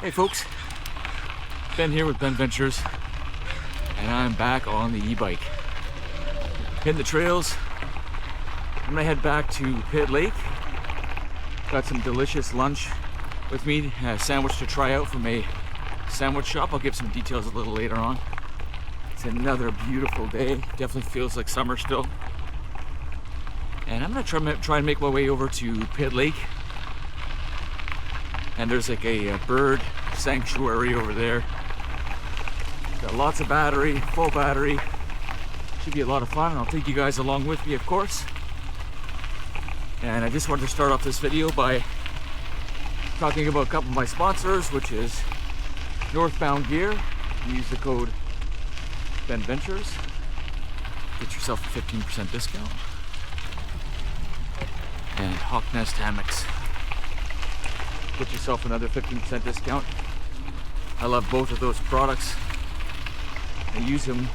Hey folks, Ben here with Ben Ventures, and I'm back on the e-bike. Hitting the trails. I'm gonna head back to Pitt Lake. Got some delicious lunch with me, a sandwich to try out from a sandwich shop. I'll give some details a little later on. It's another beautiful day. Definitely feels like summer still. And I'm gonna try and make my way over to Pitt Lake. And there's like a bird sanctuary over there. Got lots of battery, full battery. Should be a lot of fun, and I'll take you guys along with me, of course. And I just wanted to start off this video by talking about a couple of my sponsors, which is Northbound Gear. Use the code BenVentures. Get yourself a 15% discount. And Hawknest Hammocks. Get yourself another 15% discount. I love both of those products. I use them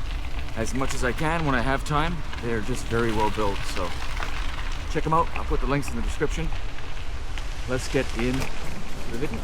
as much as I can when I have time. They're just very well built, so check them out. I'll put the links in the description. Let's get into the video.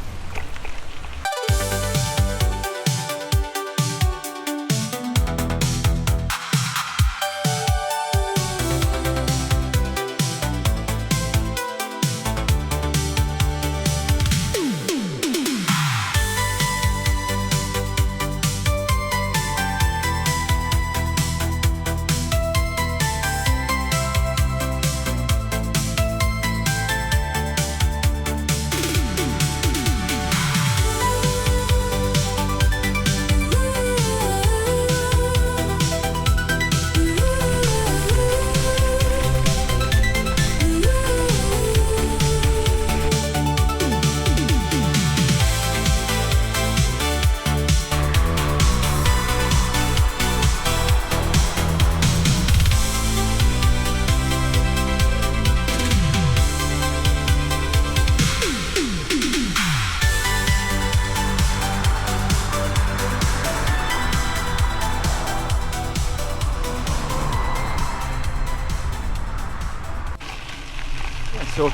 So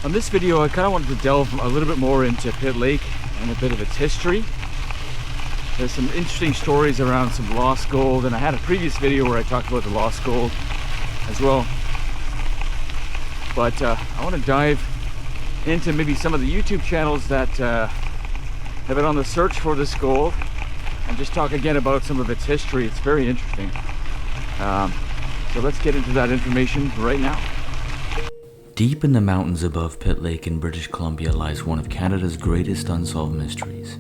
on this video, I kind of wanted to delve a little bit more into Pitt Lake and a bit of its history. There's some interesting stories around some lost gold, and I had a previous video where I talked about the lost gold as well. But I want to dive into maybe some of the YouTube channels that have been on the search for this gold, and just talk again about some of its history. It's very interesting. So let's get into that information right now. Deep in the mountains above Pitt Lake in British Columbia lies one of Canada's greatest unsolved mysteries.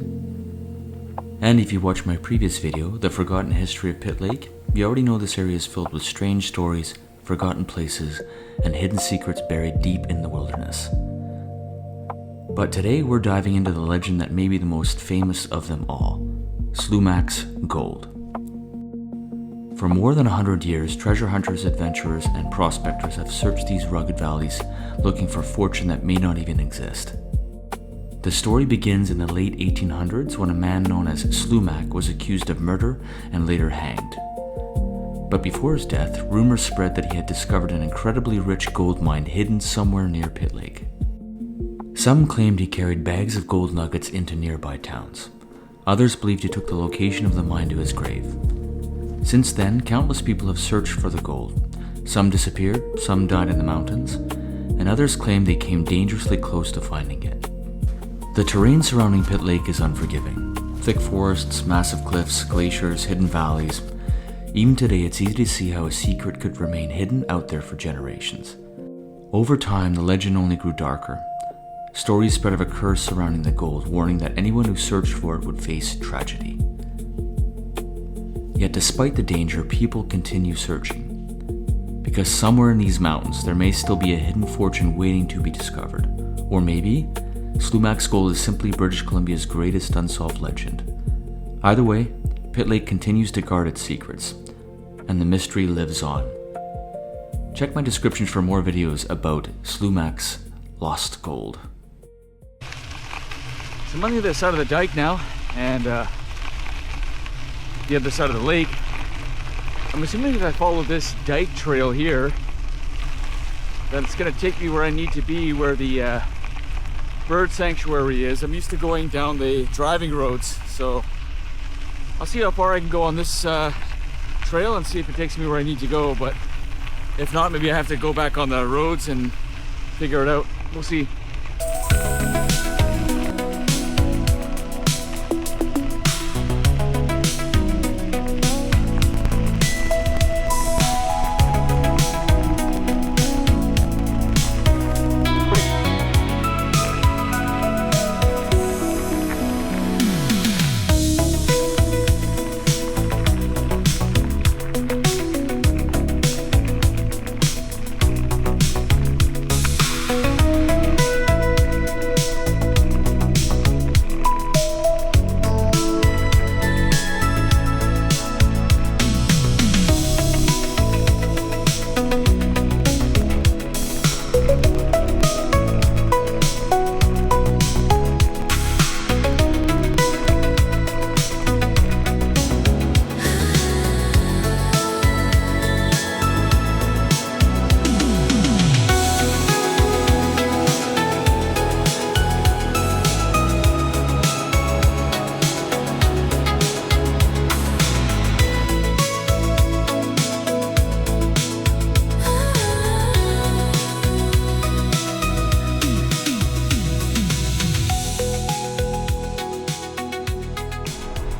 And if you watched my previous video, The Forgotten History of Pitt Lake, you already know this area is filled with strange stories, forgotten places, and hidden secrets buried deep in the wilderness. But today we're diving into the legend that may be the most famous of them all, Slumach's gold. For more than 100 years, treasure hunters, adventurers, and prospectors have searched these rugged valleys looking for fortune that may not even exist. The story begins in the late 1800s when a man known as Slumach was accused of murder and later hanged. But before his death, rumors spread that he had discovered an incredibly rich gold mine hidden somewhere near Pitt Lake. Some claimed he carried bags of gold nuggets into nearby towns. Others believed he took the location of the mine to his grave. Since then, countless people have searched for the gold. Some disappeared, some died in the mountains, and others claim they came dangerously close to finding it. The terrain surrounding Pitt Lake is unforgiving. Thick forests, massive cliffs, glaciers, hidden valleys. Even today, it's easy to see how a secret could remain hidden out there for generations. Over time, the legend only grew darker. Stories spread of a curse surrounding the gold, warning that anyone who searched for it would face tragedy. Yet despite the danger, people continue searching. Because somewhere in these mountains, there may still be a hidden fortune waiting to be discovered. Or maybe, Slumach's gold is simply British Columbia's greatest unsolved legend. Either way, Pitt Lake continues to guard its secrets, and the mystery lives on. Check my description for more videos about Slumach's lost gold. So I'm on the other side of the dike now, and the other side of the lake. I'm assuming if I follow this dike trail here, that it's going to take me where I need to be, where the bird sanctuary is. I'm used to going down the driving roads, so I'll see how far I can go on this trail and see if it takes me where I need to go, but if not, maybe I have to go back on the roads and figure it out. We'll see.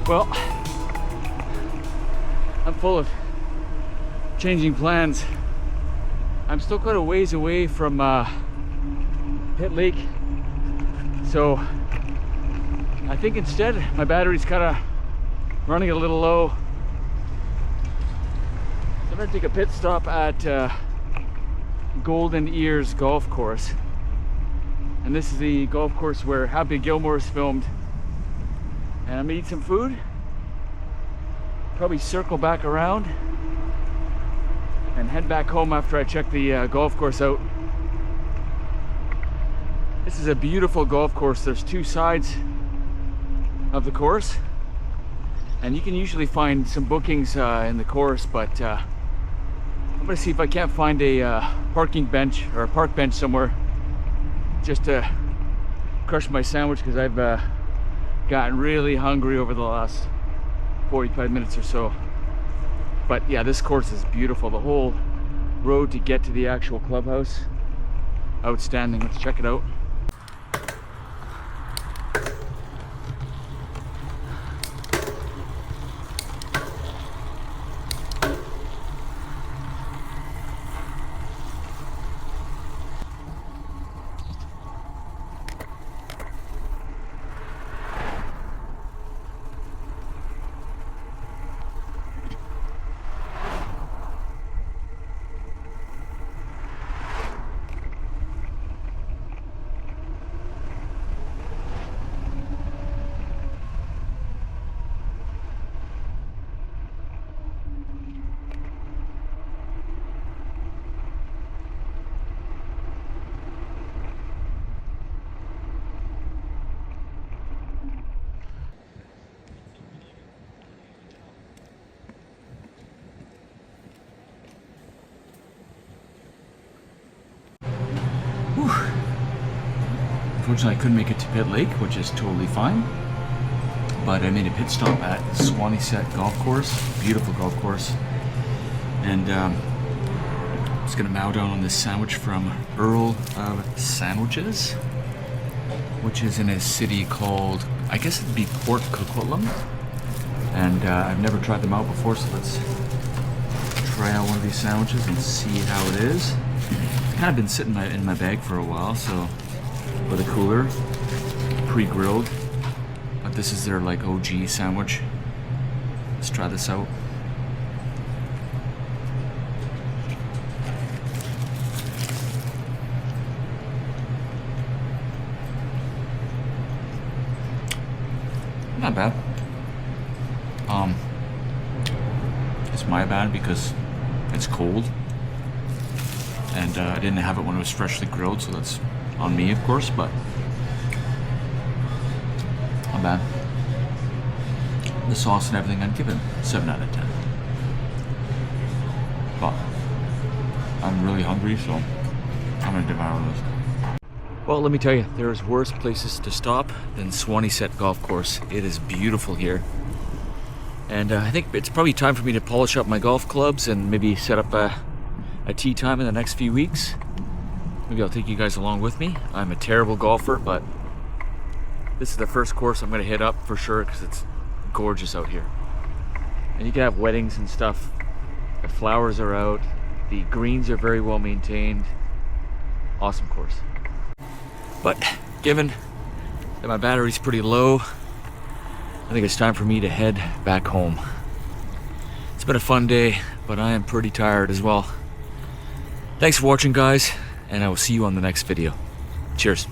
Well, I'm full of changing plans. I'm still quite a ways away from Pitt Lake, so I think instead my battery's kind of running a little low. So I'm gonna take a pit stop at Golden Ears Golf Course, and this is the golf course where Happy Gilmore is filmed. And I'm gonna eat some food, probably circle back around and head back home after I check the golf course out. This is a beautiful golf course. There's two sides of the course, and you can usually find some bookings in the course, but I'm gonna see if I can't find a parking bench or a park bench somewhere just to crush my sandwich, because I've gotten really hungry over the last 45 minutes or so. But yeah, this course is beautiful. The whole road to get to the actual clubhouse, outstanding. Let's check it out. Unfortunately, I couldn't make it to Pitt Lake, which is totally fine. But I made a pit stop at Swaneset Golf Course, beautiful golf course. And I'm just gonna mow down on this sandwich from Earl of Sandwiches, which is in a city called, I guess it'd be Port Coquitlam. And I've never tried them out before, so let's try out one of these sandwiches and see how it is. It's kind of been sitting in my bag for a while, so with a cooler, pre-grilled. But this is their like OG sandwich. Let's try this out. Not bad. It's my bad because it's cold, and I didn't have it when it was freshly grilled, so that's on me, of course, but not bad. The sauce and everything, I'd give it 7 out of 10. But I'm really hungry, so I'm gonna devour this. Well, let me tell you, there's worse places to stop than Swaneset Golf Course. It is beautiful here. And I think it's probably time for me to polish up my golf clubs and maybe set up a tee time in the next few weeks. Maybe I'll take you guys along with me. I'm a terrible golfer, but this is the first course I'm going to hit up for sure because it's gorgeous out here. And you can have weddings and stuff. The flowers are out. The greens are very well maintained. Awesome course. But given that my battery's pretty low, I think it's time for me to head back home. It's been a fun day, but I am pretty tired as well. Thanks for watching, guys, and I will see you on the next video. Cheers.